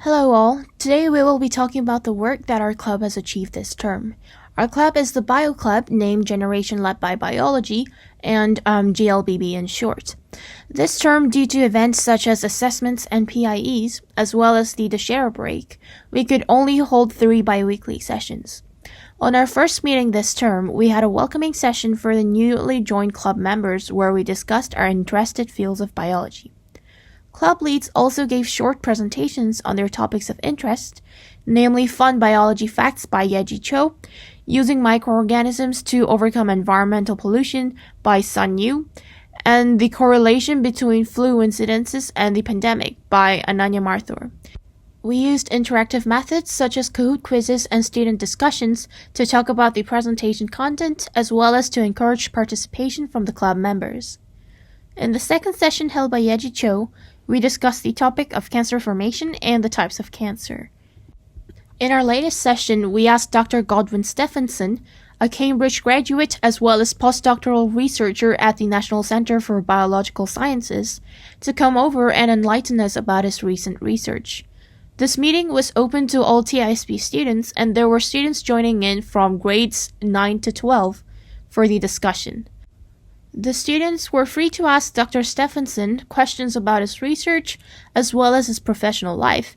Hello all, today we will be talking about the work that our club has achieved this term. Our club is the Bio Club, named Generation Led by Biology, and GLBB in short. This term, due to events such as assessments and PIEs, as well as the Deshera break, we could only hold 3 biweekly sessions. On our first meeting this term, we had a welcoming session for the newly joined club members where we discussed our interested fields of biology. Club leads also gave short presentations on their topics of interest, namely Fun Biology Facts by Yeji Cho, Using Microorganisms to Overcome Environmental Pollution by Sun Yu, and The Correlation Between Flu Incidences and the Pandemic by Ananya Marthur. We used interactive methods such as Kahoot quizzes and student discussions to talk about the presentation content as well as to encourage participation from the club members. In the second session held by Yeji Cho, we discussed the topic of cancer formation and the types of cancer. In our latest session, we asked Dr. Godwin Stephenson, a Cambridge graduate as well as postdoctoral researcher at the National Center for Biological Sciences, to come over and enlighten us about his recent research. This meeting was open to all TISB students, and there were students joining in from grades 9 to 12 for the discussion. The students were free to ask Dr. Stephenson questions about his research as well as his professional life,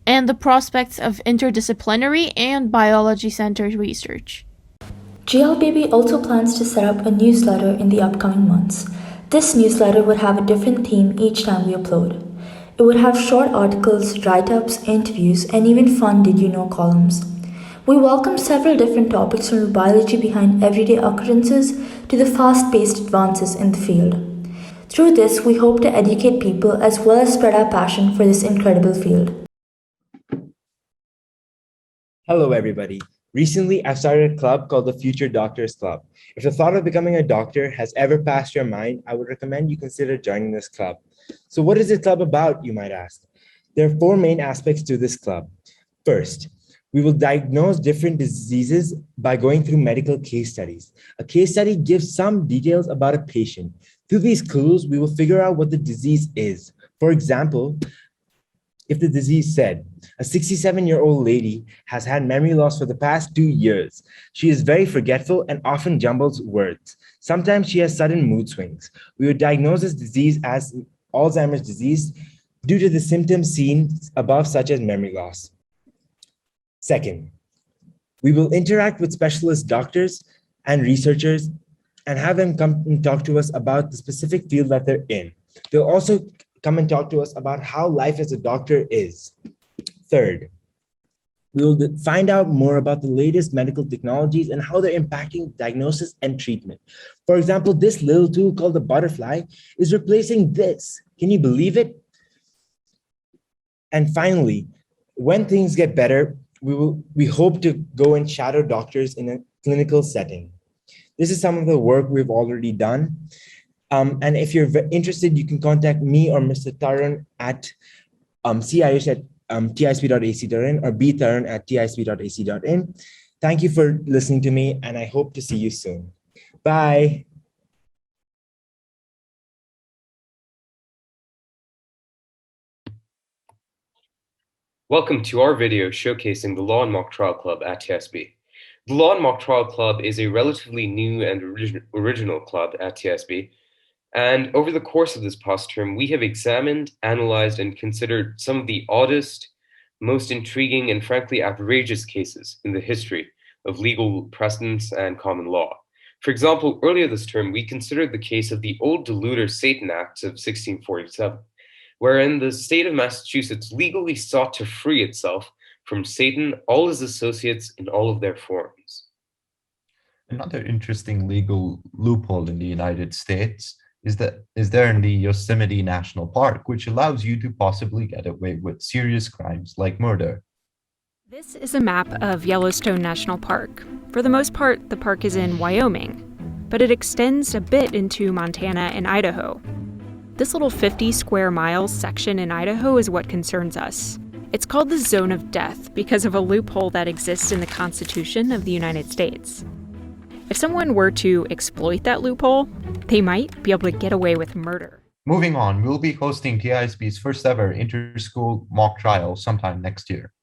and the prospects of interdisciplinary and biology-centered research. GLBB also plans to set up a newsletter in the upcoming months. This newsletter would have a different theme each time we upload. It would have short articles, write-ups, interviews, and even fun Did You Know columns. We welcome several different topics from the biology behind everyday occurrences to the fast-paced advances in the field. Through this, we hope to educate people as well as spread our passion for this incredible field. Hello everybody. Recently, I've started a club called the Future Doctors Club. If the thought of becoming a doctor has ever passed your mind, I would recommend you consider joining this club. So what is this club about, you might ask? There are 4 main aspects to this club. First, we will diagnose different diseases by going through medical case studies. A case study gives some details about a patient. Through these clues, we will figure out what the disease is. For example, if the disease said, a 67-year-old lady has had memory loss for the past 2 years. She is very forgetful and often jumbles words. Sometimes she has sudden mood swings. We would diagnose this disease as Alzheimer's disease due to the symptoms seen above, such as memory loss. Second, we will interact with specialist doctors and researchers and have them come and talk to us about the specific field that they're in. They'll also come and talk to us about how life as a doctor is. Third, we will find out more about the latest medical technologies and how they're impacting diagnosis and treatment. For example, this little tool called the butterfly is replacing this. Can you believe it? And finally, when things get better, we hope to go and shadow doctors in a clinical setting. This is some of the work we've already done. And if you're interested, you can contact me or Mr. Tarun at ciush@tisb.ac.in or btarun@tisb.ac.in. Thank you for listening to me, and I hope to see you soon. Bye. Welcome to our video showcasing the Law and Mock Trial Club at TISB. The Law and Mock Trial Club is a relatively new and original club at TISB, and over the course of this past term, we have examined, analyzed, and considered some of the oddest, most intriguing, and frankly outrageous cases in the history of legal precedents and common law. For example, earlier this term, we considered the case of the Old Deluder Satan Acts of 1647. Wherein the state of Massachusetts legally sought to free itself from Satan, all his associates, in all of their forms. Another interesting legal loophole in the United States is there in the Yosemite National Park, which allows you to possibly get away with serious crimes like murder. This is a map of Yellowstone National Park. For the most part, the park is in Wyoming, but it extends a bit into Montana and Idaho. This little 50 square miles section in Idaho is what concerns us. It's called the Zone of Death because of a loophole that exists in the Constitution of the United States. If someone were to exploit that loophole, they might be able to get away with murder. Moving on, we'll be hosting TISB's first ever inter-school mock trial sometime next year.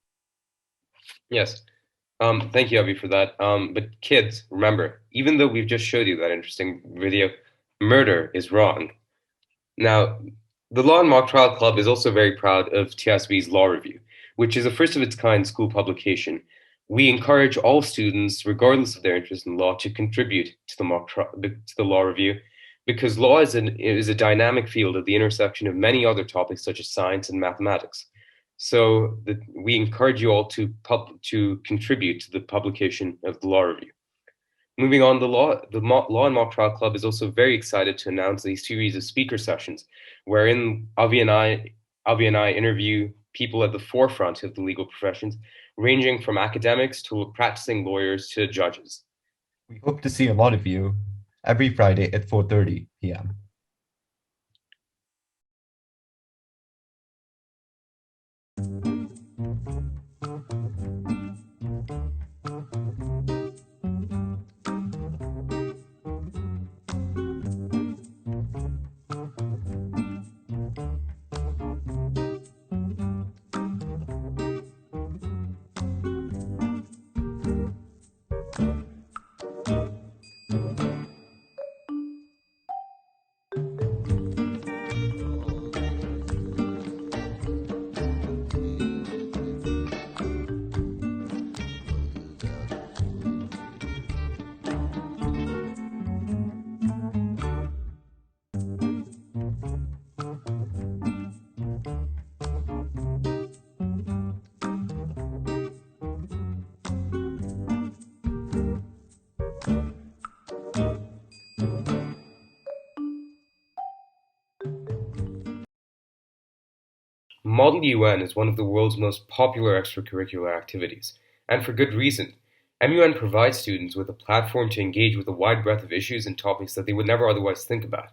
Yes. Thank you, Avi, for that. But kids, remember, even though we've just showed you that interesting video, murder is wrong. Now, the Law and Mock Trial Club is also very proud of TISB's Law Review, which is a first of its kind school publication. We encourage all students, regardless of their interest in law, to contribute to the Law Review, because law is a dynamic field at the intersection of many other topics such as science and mathematics. So we encourage you all to contribute to the publication of the Law Review. Moving on, the Law and Mock Trial Club is also very excited to announce a series of speaker sessions wherein Avi and I interview people at the forefront of the legal professions, ranging from academics to practicing lawyers to judges. We hope to see a lot of you every Friday at 4:30 p.m. Model UN is one of the world's most popular extracurricular activities, and for good reason. MUN provides students with a platform to engage with a wide breadth of issues and topics that they would never otherwise think about.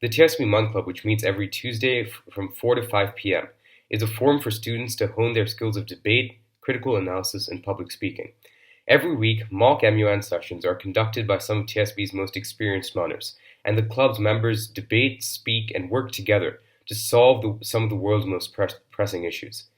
The TSB Mun Club, which meets every Tuesday from 4 to 5 p.m., is a forum for students to hone their skills of debate, critical analysis, and public speaking. Every week, mock MUN sessions are conducted by some of TSB's most experienced munners, and the club's members debate, speak, and work together to solve some of the world's most pressing issues.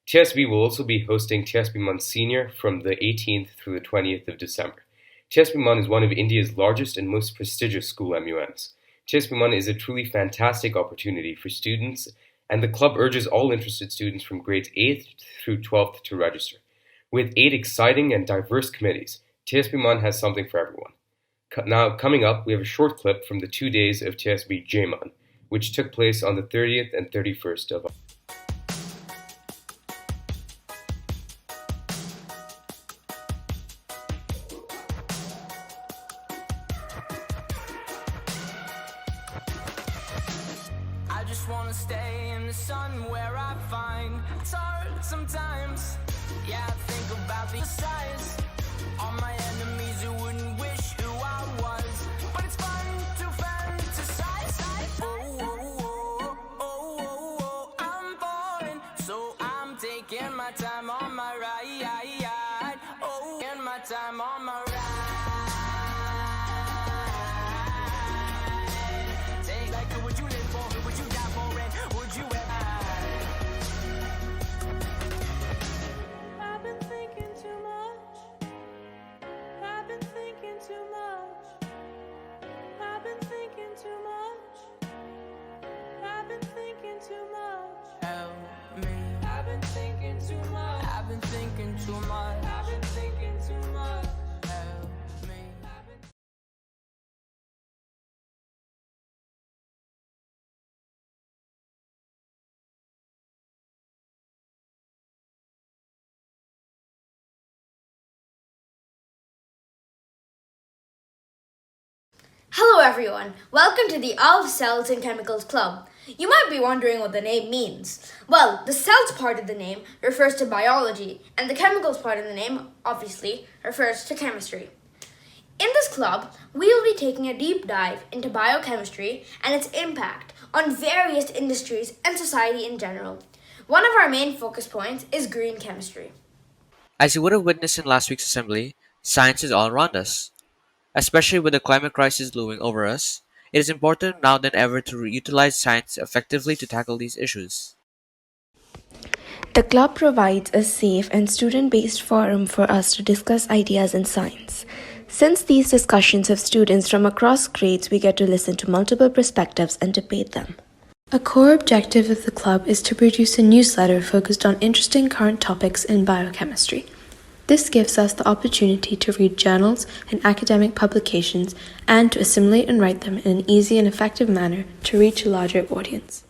TSB will also be hosting TSB Mun Senior from the 18th through the 20th of December. TSB Mun is one of India's largest and most prestigious school MUNs. TSB Mun is a truly fantastic opportunity for students, and the club urges all interested students from grades 8th through 12th to register. With 8 exciting and diverse committees, TSB Mun has something for everyone. Now, coming up, we have a short clip from the 2 days of TSB J-Mun, which took place on the 30th and 31st of I just wanna stay in the sun where I find it's hard sometimes. Yeah, I think about the size. All my enemies who wouldn't wish who I was, but it's fun to fantasize. I'm falling, so I'm taking my time on my ride. Oh, and my time on my ride. Take like who would you live for? Who would you die for? And would you ever? I've been thinking too much. I've been thinking too much. I've been thinking too much. I've been thinking too much. Help me. I've been thinking too much. I've been thinking too much. I've been thinking too much. Help me. Hello everyone, welcome to the Of Cells and Chemicals Club. You might be wondering what the name means. Well, the cells part of the name refers to biology, and the chemicals part of the name, obviously, refers to chemistry. In this club, we will be taking a deep dive into biochemistry and its impact on various industries and society in general. One of our main focus points is green chemistry. As you would have witnessed in last week's assembly, science is all around us. Especially with the climate crisis looming over us, It is important now than ever to utilize science effectively to tackle these issues. The club provides a safe and student-based forum for us to discuss ideas in science. Since these discussions have students from across grades, we get to listen to multiple perspectives and debate them. A core objective of the club is to produce a newsletter focused on interesting current topics in biochemistry. This gives us the opportunity to read journals and academic publications and to assimilate and write them in an easy and effective manner to reach a larger audience.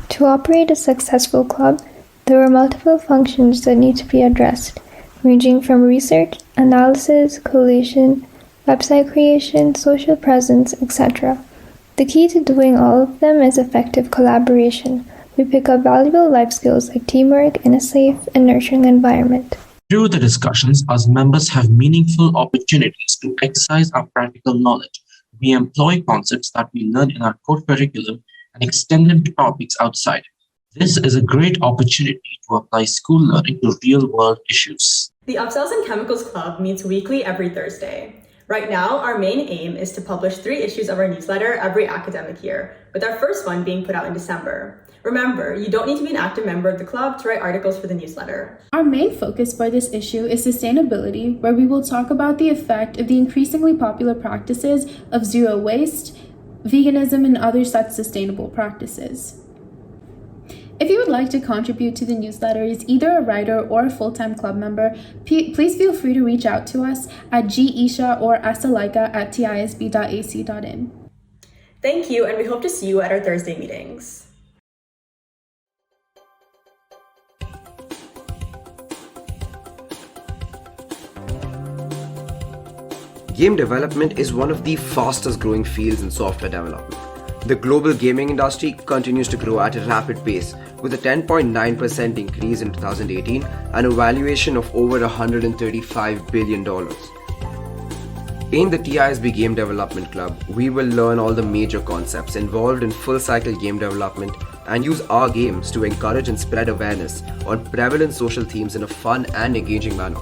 To operate a successful club, there are multiple functions that need to be addressed, ranging from research, analysis, collation, website creation, social presence, etc. The key to doing all of them is effective collaboration. We pick up valuable life skills like teamwork in a safe and nurturing environment. Through the discussions, us members have meaningful opportunities to exercise our practical knowledge. We employ concepts that we learn in our core curriculum and extend them to topics outside. This is a great opportunity to apply school learning to real-world issues. The Upsells in Chemicals Club meets weekly every Thursday. Right now, our main aim is to publish 3 issues of our newsletter every academic year, with our first one being put out in December. Remember, you don't need to be an active member of the club to write articles for the newsletter. Our main focus for this issue is sustainability, where we will talk about the effect of the increasingly popular practices of zero waste, veganism, and other such sustainable practices. If you would like to contribute to the newsletter as either a writer or a full-time club member, please feel free to reach out to us at gisha or asalaika@tisb.ac.in. Thank you, and we hope to see you at our Thursday meetings. Game development is one of the fastest growing fields in software development. The global gaming industry continues to grow at a rapid pace, with a 10.9% increase in 2018 and a valuation of over $135 billion. In the TISB Game Development Club, we will learn all the major concepts involved in full-cycle game development and use our games to encourage and spread awareness on prevalent social themes in a fun and engaging manner.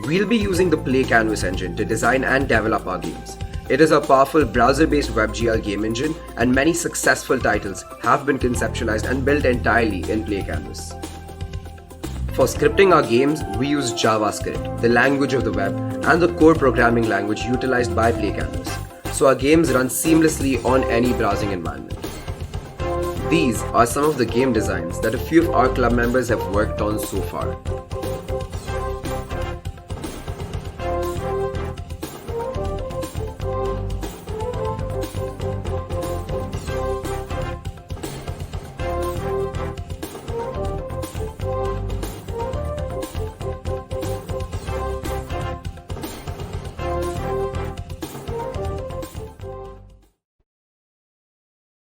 We'll be using the Play Canvas engine to design and develop our games. It is a powerful browser-based WebGL game engine, and many successful titles have been conceptualized and built entirely in Play Canvas. For scripting our games, we use JavaScript, the language of the web, and the core programming language utilized by Play Canvas, so our games run seamlessly on any browsing environment. These are some of the game designs that a few of our club members have worked on so far.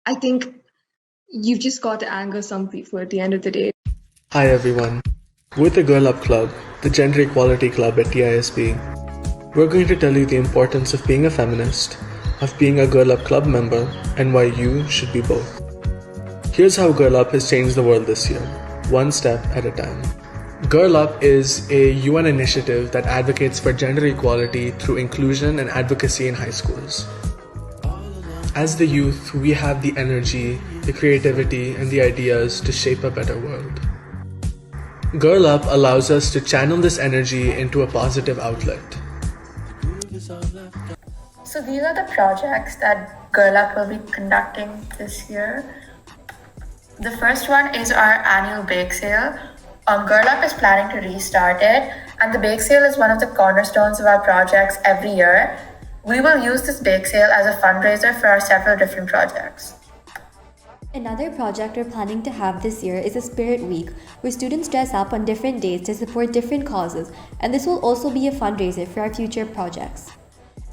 I think you've just got to anger some people at the end of the day. Hi everyone. We're the Girl Up Club, the Gender Equality Club at TISB. We're going to tell you the importance of being a feminist, of being a Girl Up Club member, and why you should be both. Here's how Girl Up has changed the world this year, one step at a time. Girl Up is a UN initiative that advocates for gender equality through inclusion and advocacy in high schools. As the youth, we have the energy, the creativity, and the ideas to shape a better world. Girl Up allows us to channel this energy into a positive outlet. So these are the projects that Girl Up will be conducting this year. The first one is our annual bake sale. Girl Up is planning to restart it, and the bake sale is one of the cornerstones of our projects every year. We will use this bake sale as a fundraiser for our several different projects. Another project we're planning to have this year is a Spirit Week, where students dress up on different days to support different causes, and this will also be a fundraiser for our future projects.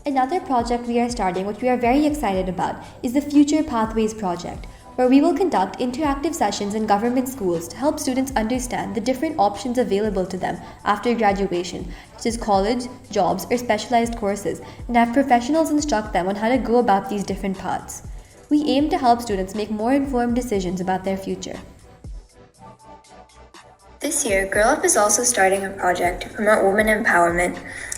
Another project we are starting, which we are very excited about, is the Future Pathways Project, where we will conduct interactive sessions in government schools to help students understand the different options available to them after graduation, such as college, jobs, or specialized courses, and have professionals instruct them on how to go about these different paths. We aim to help students make more informed decisions about their future. This year, Girl Up is also starting a project to promote women empowerment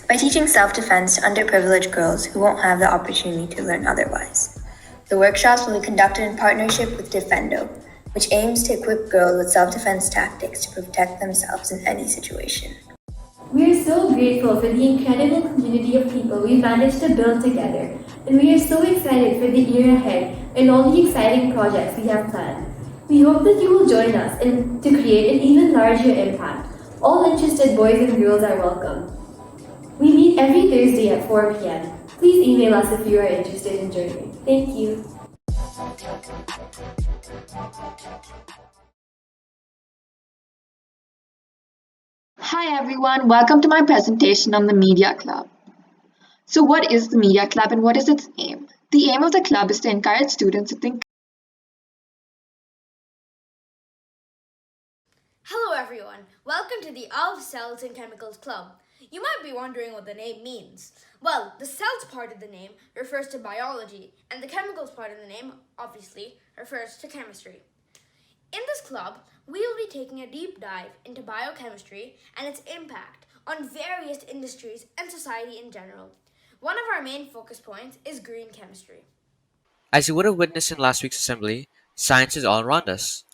by by teaching self-defense to underprivileged girls who won't have the opportunity to learn otherwise. The workshops will be conducted in partnership with Defendo, which aims to equip girls with self-defense tactics to protect themselves in any situation. We are so grateful for the incredible community of people we managed to build together, and we are so excited for the year ahead and all the exciting projects we have planned. We hope that you will join us to create an even larger impact. All interested boys and girls are welcome. We meet every Thursday at 4 p.m. Please email us if you are interested in joining. Thank you. Hi everyone, welcome to my presentation on the Media Club. So what is the Media Club and what is its aim? The aim of the club is to encourage students to think. Hello everyone, welcome to the Of Cells and Chemicals Club. You might be wondering what the name means. Well, the cells part of the name refers to biology, and the chemicals part of the name, obviously, refers to chemistry. In this club, we will be taking a deep dive into biochemistry and its impact on various industries and society in general. One of our main focus points is green chemistry. As you would have witnessed in last week's assembly, science is all around us.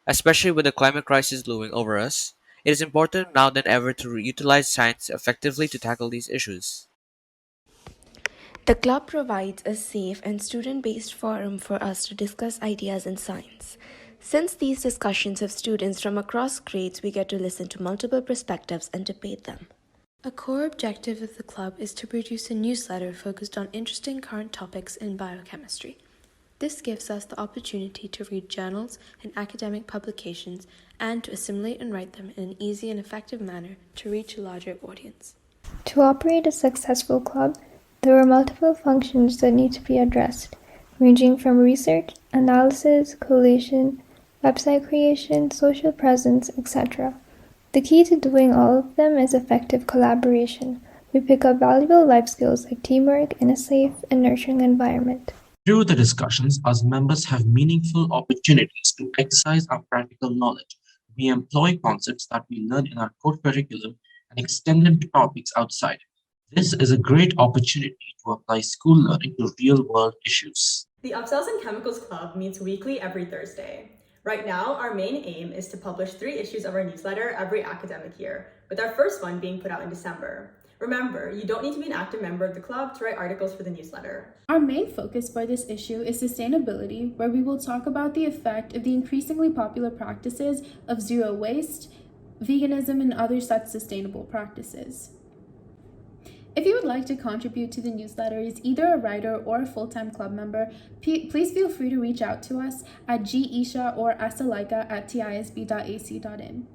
Especially with the climate crisis looming over us, it is important now than ever to utilize science effectively to tackle these issues. The club provides a safe and student-based forum for us to discuss ideas in science. Since these discussions have students from across grades, we get to listen to multiple perspectives and debate them. A core objective of the club is to produce a newsletter focused on interesting current topics in biochemistry. This gives us the opportunity to read journals and academic publications and to assimilate and write them in an easy and effective manner to reach a larger audience. To operate a successful club, there are multiple functions that need to be addressed, ranging from research, analysis, collation, website creation, social presence, etc. The key to doing all of them is effective collaboration. We pick up valuable life skills like teamwork in a safe and nurturing environment. Through the discussions, us members have meaningful opportunities to exercise our practical knowledge. We employ concepts that we learn in our core curriculum and extend them to topics outside. This is a great opportunity to apply school learning to real-world issues. The Upsells and Chemicals Club meets weekly every Thursday. Right now, our main aim is to publish 3 issues of our newsletter every academic year, with our first one being put out in December. Remember, you don't need to be an active member of the club to write articles for the newsletter. Our main focus for this issue is sustainability, where we will talk about the effect of the increasingly popular practices of zero waste, veganism, and other such sustainable practices. If you would like to contribute to the newsletter as either a writer or a full-time club member, please feel free to reach out to us at gisha or asalaika@tisb.ac.in.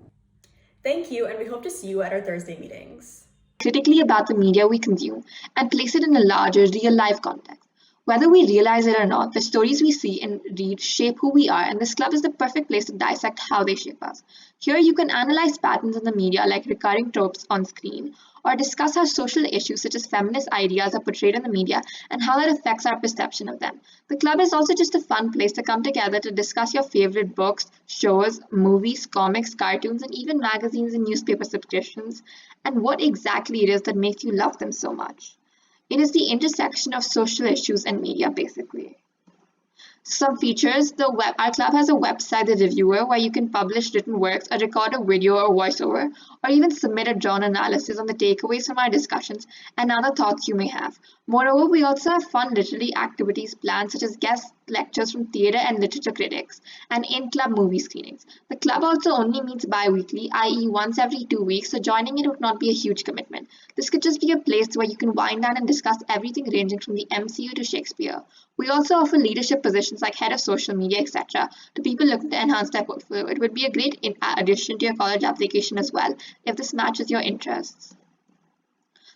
Thank you, and we hope to see you at our Thursday meetings. Critically about the media we consume and place it in a larger real-life context. Whether we realize it or not, the stories we see and read shape who we are, and this club is the perfect place to dissect how they shape us. Here you can analyze patterns in the media like recurring tropes on screen, or discuss how social issues such as feminist ideas are portrayed in the media and how that affects our perception of them. The club is also just a fun place to come together to discuss your favorite books, shows, movies, comics, cartoons, and even magazines and newspaper subscriptions, and what exactly it is that makes you love them so much. It is the intersection of social issues and media, basically. Some features, our club has a website, The Reviewer, where you can publish written works or record a video or voiceover, or even submit a drawn analysis on the takeaways from our discussions and other thoughts you may have. Moreover, we also have fun literary activities planned, such as guest lectures from theatre and literature critics, and in-club movie screenings. The club also only meets bi-weekly, i.e. once every 2 weeks, so joining it would not be a huge commitment. This could just be a place where you can wind down and discuss everything ranging from the MCU to Shakespeare. We also offer leadership positions like head of social media, etc. to people looking to enhance their portfolio. It would be a great addition to your college application as well, if this matches your interests.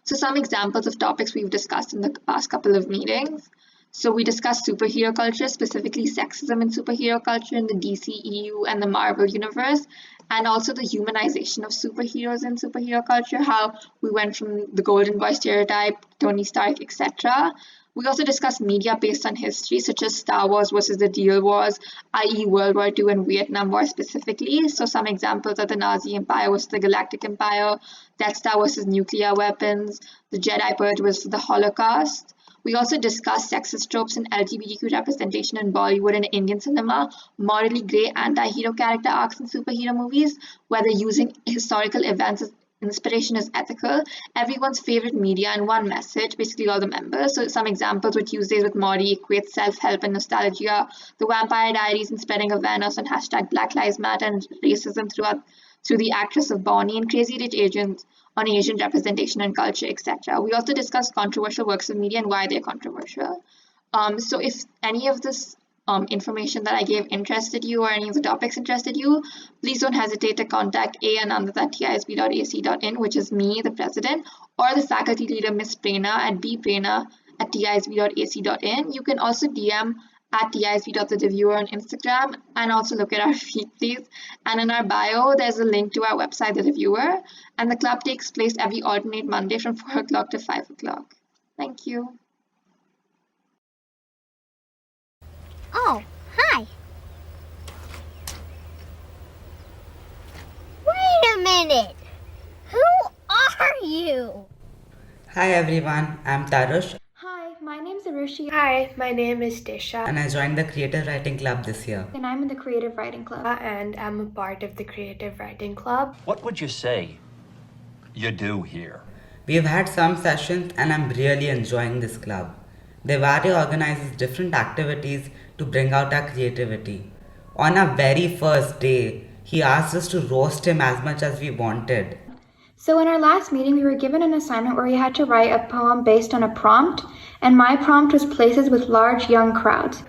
So some examples of topics we've discussed in the past couple of meetings. So we discussed superhero culture, specifically sexism in superhero culture in the DCEU and the Marvel universe, and also the humanization of superheroes in superhero culture, how we went from the golden boy stereotype, Tony Stark, etc. We also discuss media based on history, such as Star Wars versus the real wars, i.e., World War II and Vietnam War specifically. So, some examples are the Nazi Empire versus the Galactic Empire, Death Star versus nuclear weapons, the Jedi Purge versus the Holocaust. We also discuss sexist tropes and LGBTQ representation in Bollywood and Indian cinema, morally grey anti-hero character arcs in superhero movies, whether using historical events as inspiration is ethical, everyone's favorite media and one message, basically all the members. So some examples were Tuesdays with Maury equates self-help and nostalgia, the Vampire Diaries and spreading awareness on hashtag Black Lives Matter and racism through the actress of Bonnie, and Crazy Rich Asians on Asian representation and culture, etc. We also discussed controversial works of media and why they're controversial. So if any of this information that I gave interested you or any of the topics interested you, please don't hesitate to contact anandat@tisb.ac.in, which is me, the president, or the faculty leader, Miss Prerna, at bprerna@tisb.ac.in. You can also DM at tisb.thereviewer on Instagram, and also look at our feed, please. And in our bio, there's a link to our website, The Reviewer, and the club takes place every alternate Monday from 4 o'clock to 5 o'clock. Thank you. Oh, hi. Wait a minute. Who are you? Hi everyone, I'm Tarush. Hi, my name's Arushi. Hi, my name is Disha. And I joined the Creative Writing Club this year. And I'm in the Creative Writing Club. And I'm a part of the Creative Writing Club. What would you say you do here? We've had some sessions and I'm really enjoying this club. Devare organizes different activities to bring out our creativity. On our very first day, he asked us to roast him as much as we wanted. So in our last meeting, we were given an assignment where we had to write a poem based on a prompt, and my prompt was places with large young crowds.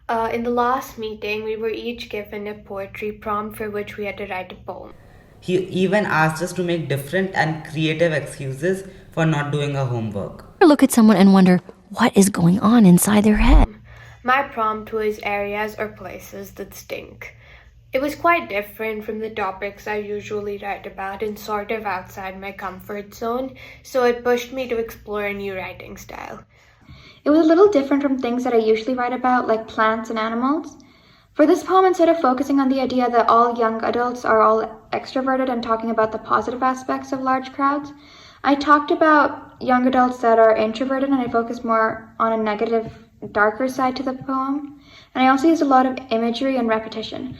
In the last meeting, we were each given a poetry prompt for which we had to write a poem. He even asked us to make different and creative excuses for not doing our homework. Look at someone and wonder, what is going on inside their head? My prompt was areas or places that stink. It was quite different from the topics I usually write about and sort of outside my comfort zone, so it pushed me to explore a new writing style. It was a little different from things that I usually write about, like plants and animals. For this poem, instead of focusing on the idea that all young adults are all extroverted and talking about the positive aspects of large crowds, I talked about young adults that are introverted, and I focused more on a negative, darker side to the poem. And I also used a lot of imagery and repetition.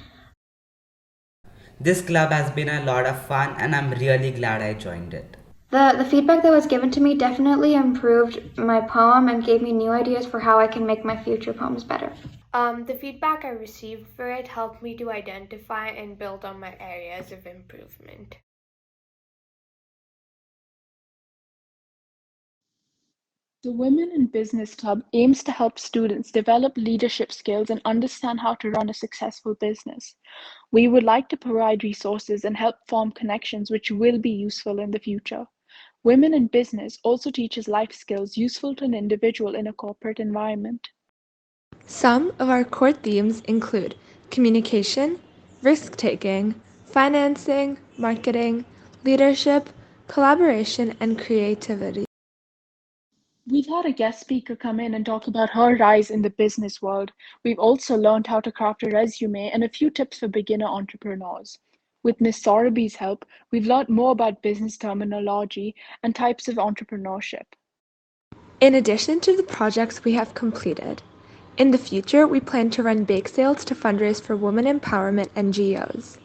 This club has been a lot of fun and I'm really glad I joined it. The feedback that was given to me definitely improved my poem and gave me new ideas for how I can make my future poems better. The feedback I received for it helped me to identify and build on my areas of improvement. The Women in Business Club aims to help students develop leadership skills and understand how to run a successful business. We would like to provide resources and help form connections which will be useful in the future. Women in Business also teaches life skills useful to an individual in a corporate environment. Some of our core themes include communication, risk-taking, financing, marketing, leadership, collaboration, and creativity. We've had a guest speaker come in and talk about her rise in the business world. We've also learned how to craft a resume and a few tips for beginner entrepreneurs. With Ms. Saurabhi's help, we've learned more about business terminology and types of entrepreneurship. In addition to the projects we have completed, in the future we plan to run bake sales to fundraise for women empowerment NGOs,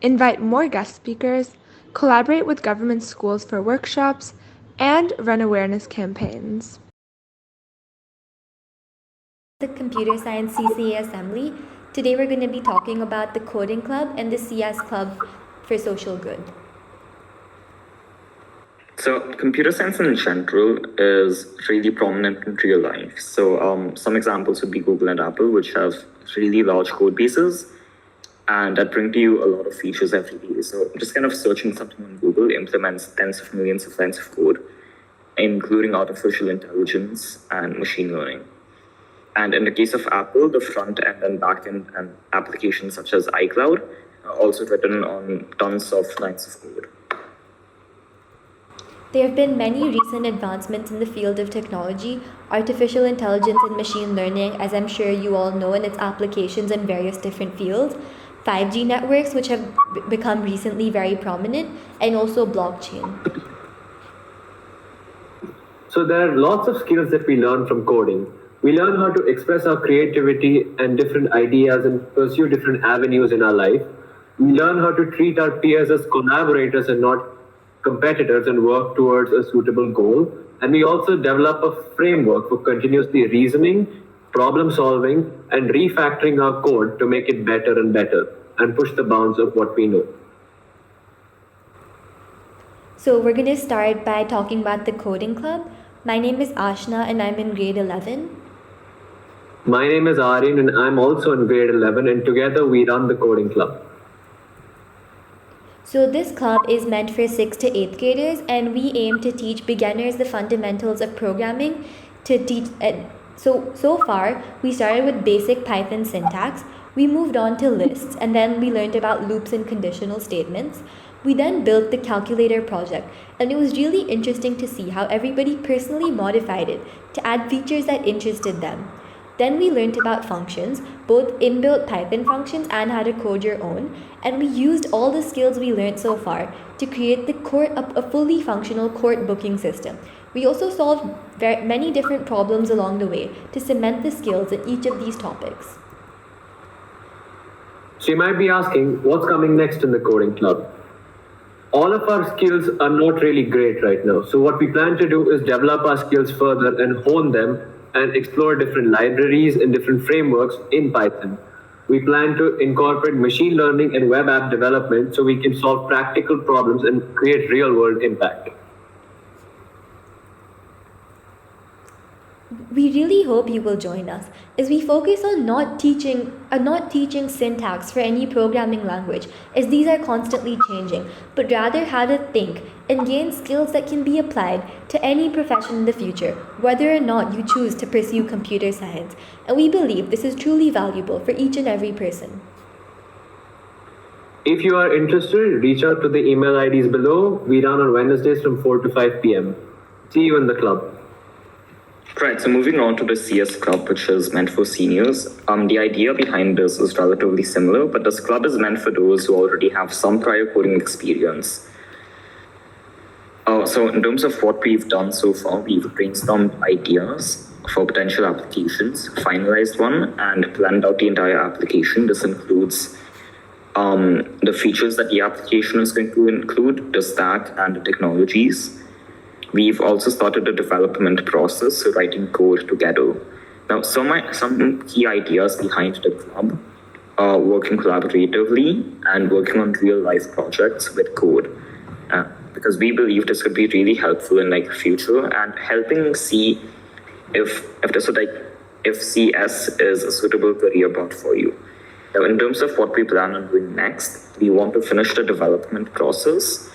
invite more guest speakers, collaborate with government schools for workshops, and run awareness campaigns. The Computer Science CCA Assembly. Today we're going to be talking about the Coding Club and the CS Club for Social Good. So computer science in general is really prominent in real life. So some examples would be Google and Apple, which have really large code bases and that bring to you a lot of features every day. So just kind of searching something on Google implements tens of millions of lines of code, including artificial intelligence and machine learning. And in the case of Apple, the front end and back end and applications such as iCloud are also written on tons of lines of code. There have been many recent advancements in the field of technology, artificial intelligence and machine learning, as I'm sure you all know, and its applications in various different fields, 5G networks, which have become recently very prominent, and also blockchain. So there are lots of skills that we learn from coding. We learn how to express our creativity and different ideas and pursue different avenues in our life. We learn how to treat our peers as collaborators and not competitors and work towards a suitable goal. And we also develop a framework for continuously reasoning, problem solving, and refactoring our code to make it better and better and push the bounds of what we know. So we're going to start by talking about the coding club. My name is Ashna and I'm in grade 11. My name is Aryan and I'm also in grade 11, and together we run the coding club. So this club is meant for 6th to 8th graders, and we aim to teach beginners the fundamentals of programming. So far, we started with basic Python syntax, we moved on to lists, and then we learned about loops and conditional statements. We then built the calculator project, and it was really interesting to see how everybody personally modified it to add features that interested them. Then we learned about functions, both inbuilt Python functions and how to code your own, and we used all the skills we learned so far to create a fully functional court booking system. We also solved many different problems along the way to cement the skills in each of these topics. So you might be asking, what's coming next in the coding club? All of our skills are not really great right now. So what we plan to do is develop our skills further and hone them and explore different libraries and different frameworks in Python. We plan to incorporate machine learning and web app development so we can solve practical problems and create real-world impact. We really hope you will join us as we focus on not teaching syntax for any programming language, as these are constantly changing, but rather how to think and gain skills that can be applied to any profession in the future, whether or not you choose to pursue computer science. And we believe this is truly valuable for each and every person. If you are interested, reach out to the email IDs below. We run on Wednesdays from 4 to 5 p.m. See you in the club. Right, so moving on to the CS Club, which is meant for seniors. The idea behind this is relatively similar, but this club is meant for those who already have some prior coding experience. So in terms of what we've done so far, we've brainstormed ideas for potential applications, finalized one, and planned out the entire application. This includes the features that the application is going to include, the stack, and the technologies. We've also started the development process, so writing code together. Now, some key ideas behind the club are working collaboratively and working on real-life projects with code, because we believe this could be really helpful in the future and helping see if CS is a suitable career path for you. Now, in terms of what we plan on doing next, we want to finish the development process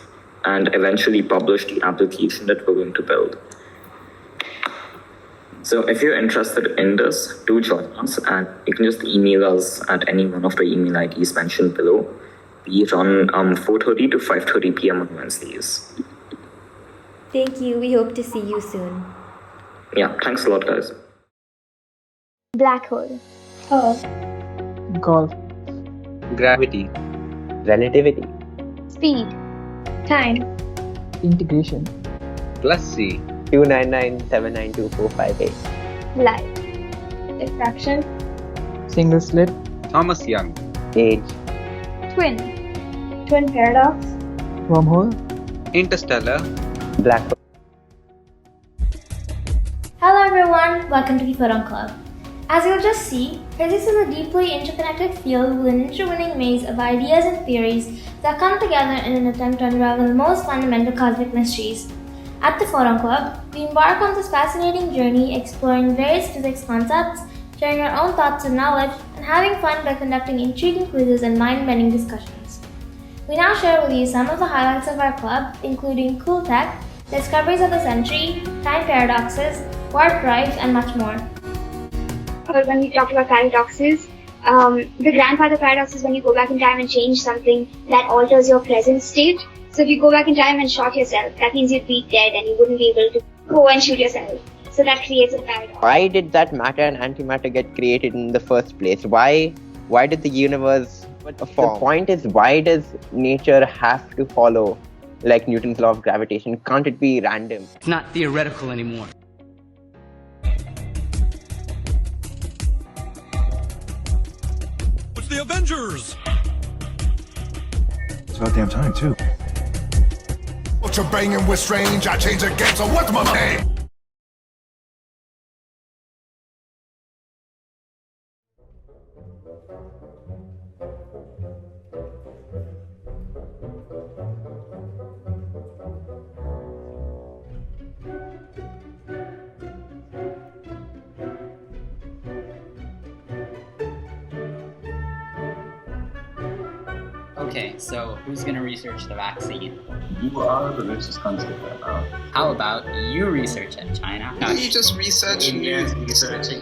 and eventually publish the application that we're going to build. So if you're interested in this, do join us, and you can just email us at any one of the email IDs mentioned below. We run 4:30 to 5:30 p.m. on Wednesdays. Thank you. We hope to see you soon. Yeah, thanks a lot, guys. Black hole. Earth. Golf. Gravity. Relativity. Speed. Time. Integration. Plus C. 299792458. Light. Diffraction. Single slit. Thomas Young. Age. Twin. Twin paradox. Wormhole. Interstellar. Black hole. Hello everyone, welcome to the Photon Club. As you'll just see, physics is a deeply interconnected field with an intertwining maze of ideas and theories that come together in an attempt to unravel the most fundamental cosmic mysteries. At the Photon Club, we embark on this fascinating journey exploring various physics concepts, sharing our own thoughts and knowledge, and having fun by conducting intriguing quizzes and mind-bending discussions. We now share with you some of the highlights of our club, including cool tech, discoveries of the century, time paradoxes, warp drives, and much more. When we talk about paradoxes, the grandfather paradox is when you go back in time and change something that alters your present state. So if you go back in time and shot yourself, that means you'd be dead and you wouldn't be able to go and shoot yourself. So that creates a paradox. Why did that matter and antimatter get created in the first place? Why did the universe form? The point is, why does nature have to follow like Newton's law of gravitation? Can't it be random? It's not theoretical anymore. It's the Avengers! It's about damn time, too. What you're banging with strange, I change the game, so what's my name? Okay, so who's gonna research the vaccine? You are, but let's just kind of skip that out. How about you research it, China? You just research India's researching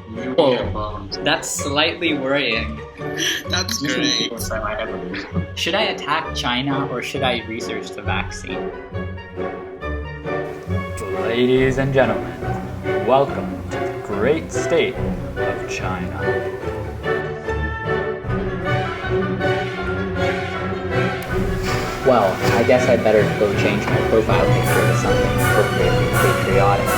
nuclear bombs. That's slightly worrying. That's great. Should I attack China or should I research the vaccine? Ladies and gentlemen, welcome to the great state of China. Well, I guess I'd better go change my profile picture to something appropriately patriotic.